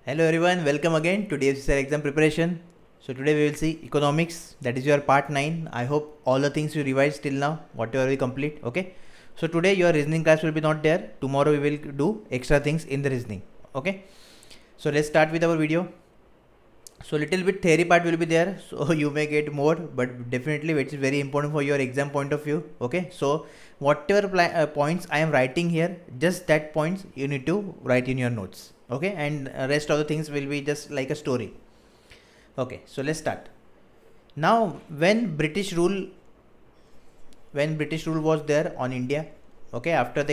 Hello everyone, welcome again to DFCSR exam preparation. So today we will see economics, that is your part 9. I hope all the things you revised till now, whatever we complete, okay. So today your reasoning class will be not there. Tomorrow we will do extra things in the reasoning, okay. So let's start with our video. So little bit theory part will be there, so you may get more, but definitely which is very important for your exam point of view, okay. So whatever points I am writing here, just that points you need to write in your notes, okay, and rest of the things will be just like a story. Okay, so let's start. Now when British rule was there on India, okay, after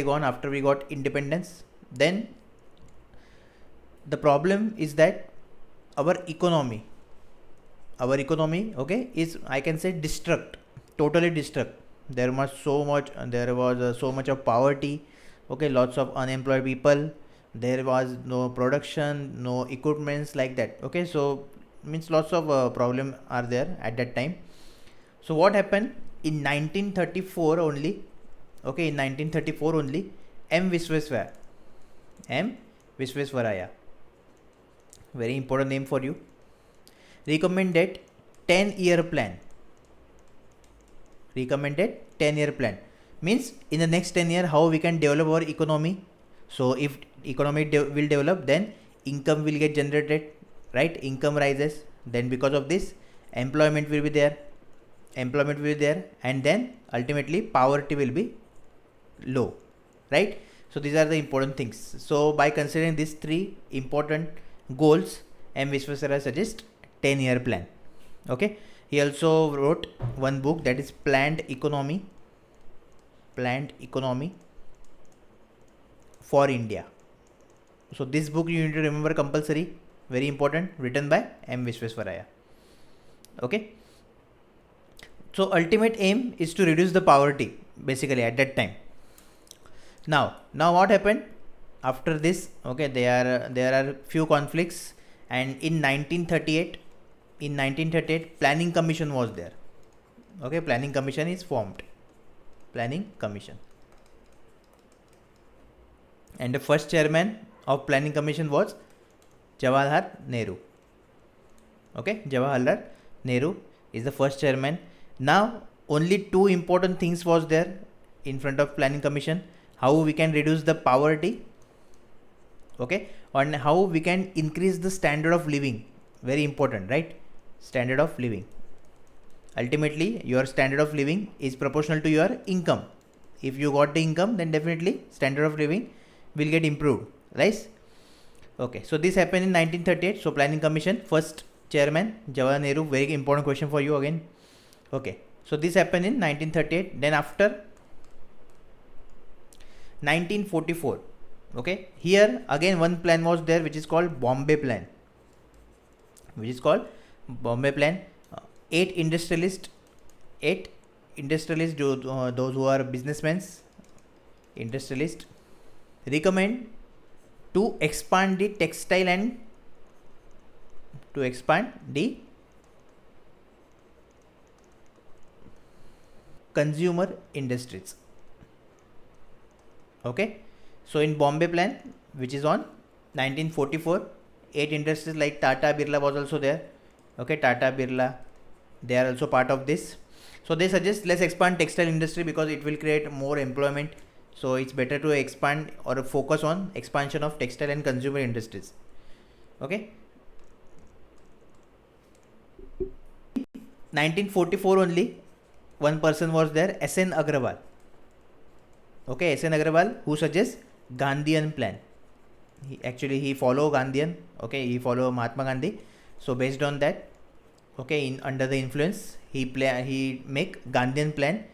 we got independence, then the problem is that our economy, okay, is, I can say, totally destruct. There was so much of poverty, okay, lots of unemployed people. There was no production, no equipments like that, okay. So means lots of problem are there at that time. So what happened in 1934 only, okay, in 1934 only, M Visvesvaraya, very important name for you, recommended 10-year plan. Means in the next 10 years how we can develop our economy. So if economy will develop, then income will get generated, right? Income rises, then because of this employment will be there, and then ultimately poverty will be low, right? So these are the important things. So by considering these three important goals, M Visvesvaraya suggests 10-year plan, okay. He also wrote one book, that is Planned Economy for India. So this book you need to remember compulsory, very important, written by M Visvesvaraya, okay. So ultimate aim is to reduce the poverty basically at that time. Now what happened after this, okay, there are few conflicts, and in 1938 Planning Commission was there, okay. Planning Commission is formed, and the first chairman of Planning Commission was Jawaharlal Nehru, okay. Jawaharlal Nehru is the first chairman. Now only two important things was there in front of Planning Commission: how we can reduce the poverty, okay, and how we can increase the standard of living. Very important, right? Standard of living. Ultimately your standard of living is proportional to your income. If you got the income, then definitely standard of living will get improved, right? Okay, so this happened in 1938. So Planning Commission, first chairman Jawaharlal Nehru. Very important question for you again, okay. So this happened in 1938. Then after 1944, okay, here again one plan was there, which is called Bombay Plan. Eight industrialists, those who are businessmen, industrialists, recommend to expand the textile and consumer industries, okay. So in Bombay Plan, which is on 1944, 8 industries like Tata Birla was also there, okay. Tata Birla, they are also part of this. So they suggest let's expand textile industry because it will create more employment. So it's better to expand or focus on expansion of textile and consumer industries, okay. 1944 only one person was there, S.N. Agrawal, okay. S.N. Agrawal, who suggests Gandhian plan. He follow Gandhian, okay. He follow Mahatma Gandhi. So based on that, okay, under the influence, he make Gandhian plan,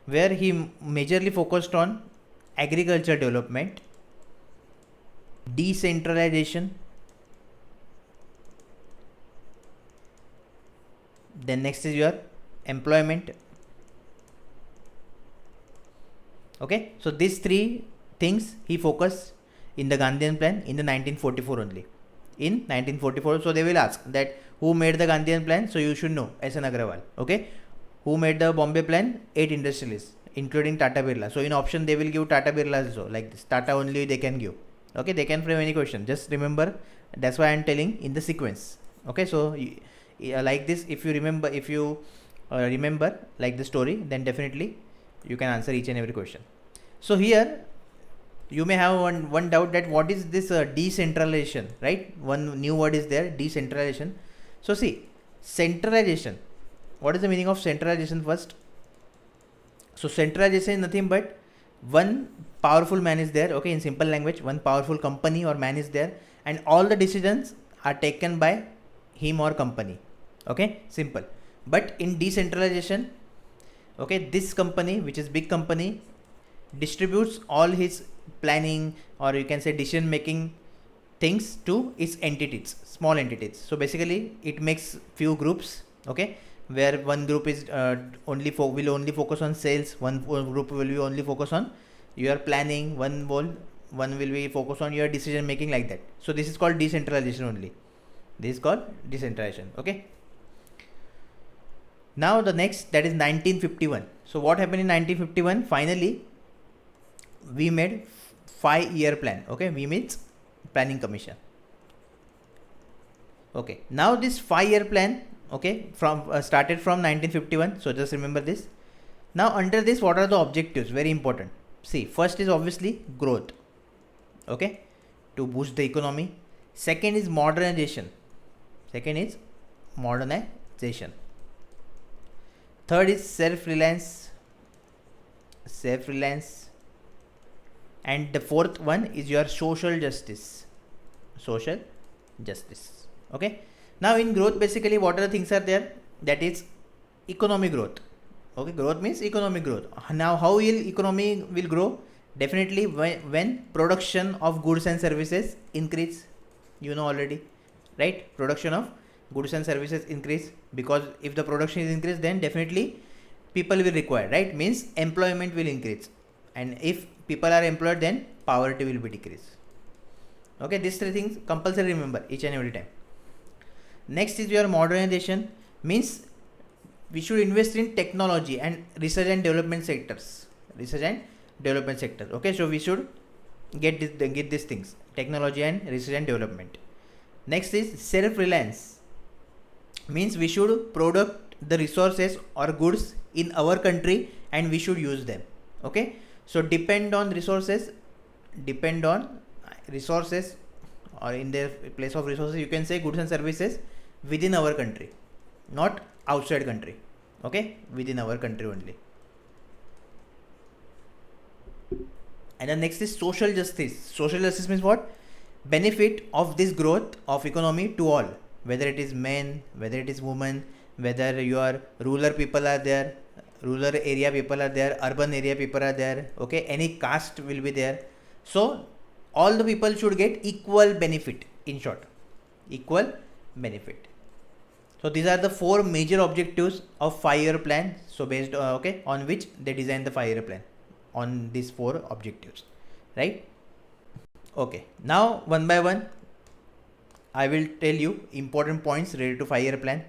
where he majorly focused on agriculture development, decentralization, then next is your employment, okay. So these three things he focused in the Gandhian plan in the 1944 only. In 1944, so they will ask that who made the Gandhian plan, so you should know S.N. Agrawal, okay. Who made the Bombay plan? 8 industrialists, including Tata Birla. So in option they will give Tata Birla also, like this. Tata only they can give, Okay, they can frame any question. Just remember, that's why I am telling in the sequence. Okay, so like this, if you remember like the story, then definitely you can answer each and every question. So here you may have one doubt that what is this decentralization, right? One new word is there, decentralization. So see, centralization, what is the meaning of centralization first? So centralization is nothing but one powerful man is there, okay, in simple language, one powerful company or man is there, and all the decisions are taken by him or company. Okay, simple. But in decentralization, okay, this company, which is big company, distributes all his planning, or you can say decision making things to its entities, small entities. So basically it makes few groups, okay, where one group is will only focus on sales, one group will be only focus on your planning, one will be focus on your decision making, like that. So this is called decentralization only. This is called decentralization. Okay, now the next, that is 1951. So what happened in 1951? Finally we made 5-year plan. Okay, we means planning commission. Okay, now this 5-year plan, okay, from started from 1951. So just remember this. Now under this, what are the objectives? Very important. See, first is obviously growth, okay, to boost the economy. Second is modernization. Third is self-reliance. And the fourth one is your social justice. Okay, now in growth, basically what are the things are there? That is economic growth. Okay, growth means economic growth. Now how will economy will grow? Definitely when production of goods and services increase. You know already, right? Production of goods and services increase, because if the production is increased, then definitely people will require, right? Means employment will increase, and if people are employed, then poverty will be decreased. Okay, these three things compulsory remember each and every time. Next is your modernization, means we should invest in technology and research and development sectors. Okay, so we should get these things, technology and research and development. Next is self-reliance, means we should product the resources or goods in our country and we should use them. Okay, so depend on resources, or in their place of resources, you can say goods and services within our country, not outside country. Okay, within our country only. And the next is social justice means what? Benefit of this growth of economy to all, whether it is men, whether it is women, whether your rural people are there, rural area people are there, urban area people are there. Okay, any caste will be there. So all the people should get equal benefit. In short, equal benefit. So these are the 4 major objectives of 5-year plan. So based on which they design the 5-year plan, on these 4 objectives, right? Okay, now one by one I will tell you important points related to 5-year plan.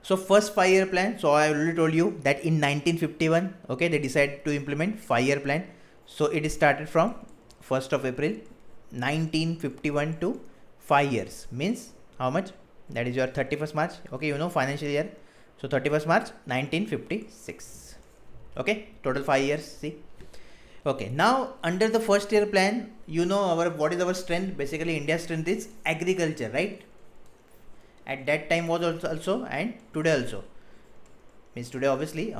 So first 5-year plan, so I already told you that in 1951, okay, they decided to implement 5-year plan. So it is started from 1st of April 1951 to 5 years, means how much? That is your 31st March, okay, you know, financial year. So 31st March 1956. Okay, total 5 years. See, okay, now under the first year plan, you know what is our strength? Basically India's strength is agriculture, right? At that time was also, and today also. Means today obviously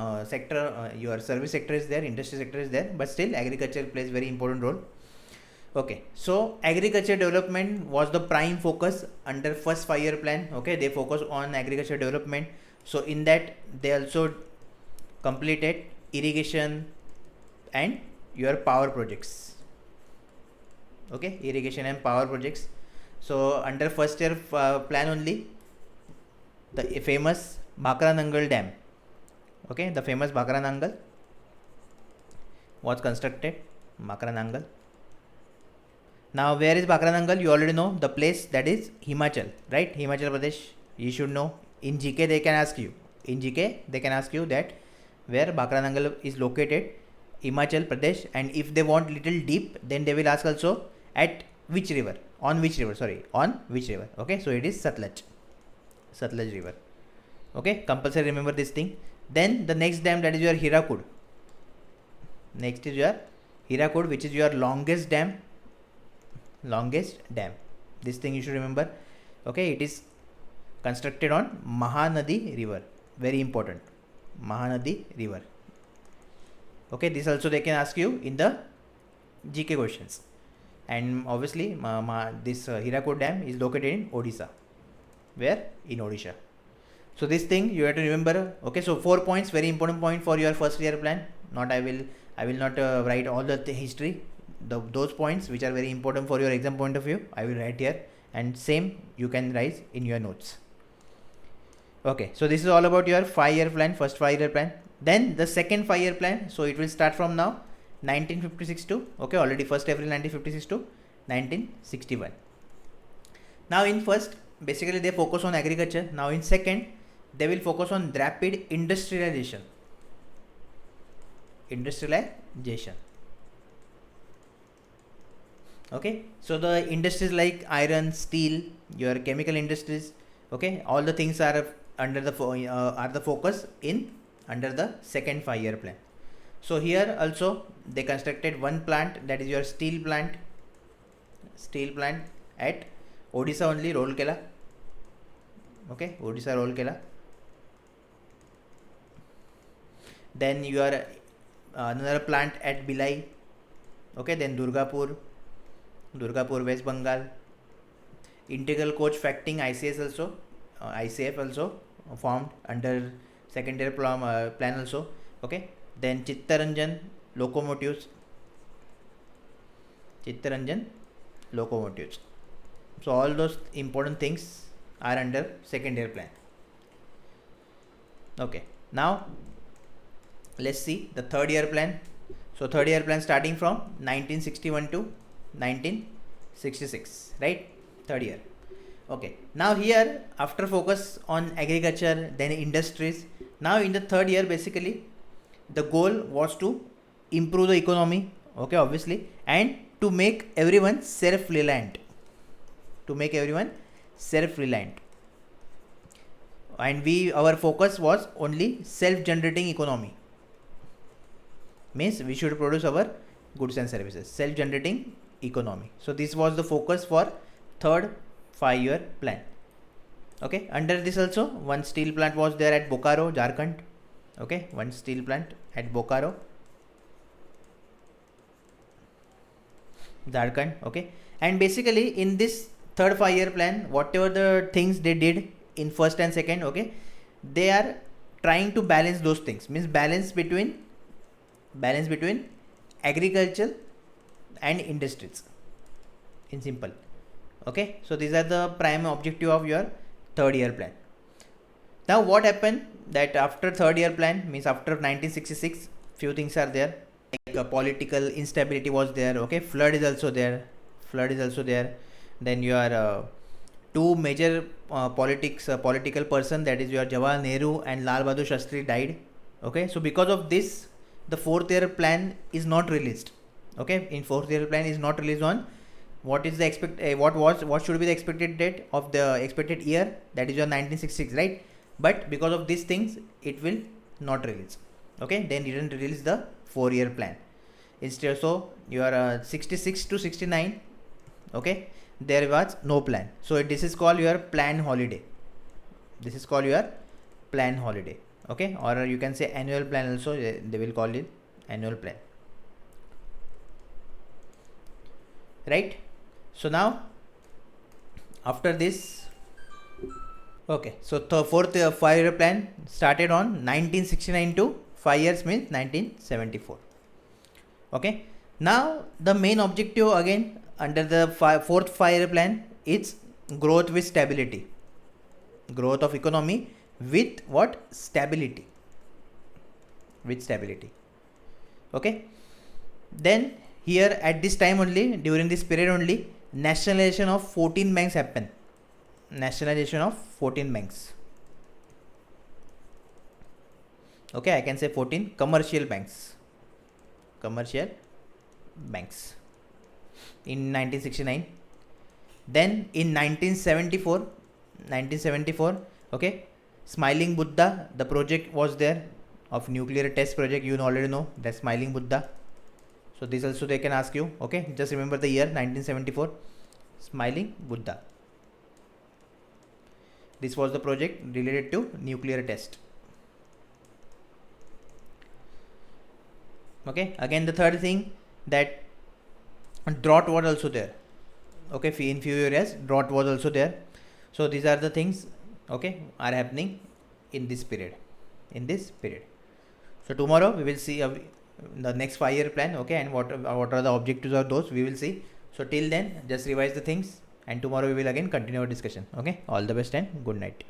your service sector is there, industry sector is there, but still agriculture plays very important role. Okay, so agriculture development was the prime focus under first 5-year plan. Okay, they focus on agriculture development. So in that they also completed irrigation and your power projects. Okay, irrigation and power projects. So under first year plan only, the famous Bhakra Nangal Dam, okay, the famous Bhakra Nangal was constructed. Bhakra Nangal. Now where is Bhakra Nangal? You already know the place, that is Himachal, right? Himachal Pradesh, you should know. In GK they can ask you, that where Bhakra Nangal is located Himachal Pradesh, and if they want little deep, then they will ask also at which river, on which river, sorry, on which river. Okay, so it is Satluj river. Okay, compulsory remember this thing. Then the next dam, that is your Hirakud. Next is your Hirakud, which is your longest dam. This thing you should remember. Okay, it is constructed on Mahanadi river. Very important, Mahanadi river. Okay, this also they can ask you in the GK questions. And obviously this Hirakud dam is located in Odisha. Where? In Odisha. So this thing you have to remember. Okay, so 4 points, very important point for your first year plan. Not I will not write all the history. Those points which are very important for your exam point of view, I will write here, and same you can write in your notes. Okay, so this is all about your 5-year plan, first 5-year plan. Then the second 5-year plan, so it will start from now 1956 to, okay, already 1st April 1956 to 1961. Now in first, basically they focus on agriculture. Now in second, they will focus on rapid industrialization. Okay, so the industries like iron, steel, your chemical industries, okay, all the things are under the focus in under the second 5-year plan. So here also they constructed one plant, that is your steel plant at Odisha only, Rourkela. Okay, Odisha, Rourkela. Then you are another plant at Bhilai. Okay, then Durgapur, West Bengal. Integral coach factoring ICF also formed under second year plan also. Okay, then Chittaranjan locomotives. So all those important things are under second year plan. Okay, now let's see the third year plan. So third year plan starting from 1961 to 1966, right? Third year. Okay, now here after focus on agriculture, then industries. Now in the third year, basically the goal was to improve the economy, okay, obviously, and to make everyone self-reliant. And our focus was only self-generating economy. Means we should produce our goods and services, self-generating economy. So this was the focus for third 5-year plan. Okay, under this also one steel plant was there at Bokaro, Jharkhand. Okay, one steel plant at Bokaro, Jharkhand. Okay, and basically in this third 5-year plan, whatever the things they did in first and second, okay, they are trying to balance those things. Means balance between agriculture and industries, in simple. Okay, so these are the prime objective of your third year plan. Now what happened that after third year plan, means after 1966, few things are there, like political instability was there. Okay, flood is also there. Then your two major political person, that is your Jawaharlal Nehru and Lal Bahadur Shastri, died. Okay, so because of this, the fourth year plan is not released. Okay, in fourth year plan is not released on what is the what should be the expected date of the expected year, that is your 1966, right? But because of these things, it will not release. Okay, then didn't release the 4-year plan. Instead, so your 66 to 69, okay, there was no plan. So this is called your plan holiday. Okay, or you can say annual plan also, they will call it annual plan, right? So now after this, okay, so the fourth 5-year plan started on 1969 to 5 years means 1974. Okay, now the main objective again under the fourth 5-year plan is growth with stability, growth of economy with what? Stability. Okay, then here at this time only, during this period only, nationalization of 14 banks happened. Okay, I can say 14 commercial banks. commercial banks in 1969. Then in 1974, okay, Smiling Buddha, the project was there of nuclear test project. You already know that Smiling Buddha. So this also they can ask you. Okay, just remember the year 1974, Smiling Buddha. This was the project related to nuclear test. Okay, again the third thing, that drought was also there. Okay, in few areas drought was also there. So these are the things, okay, are happening in this period. So tomorrow we will see the next 5-year plan, okay, and what are the objectives of those, we will see. So till then, just revise the things, and tomorrow we will again continue our discussion. Okay, all the best and good night.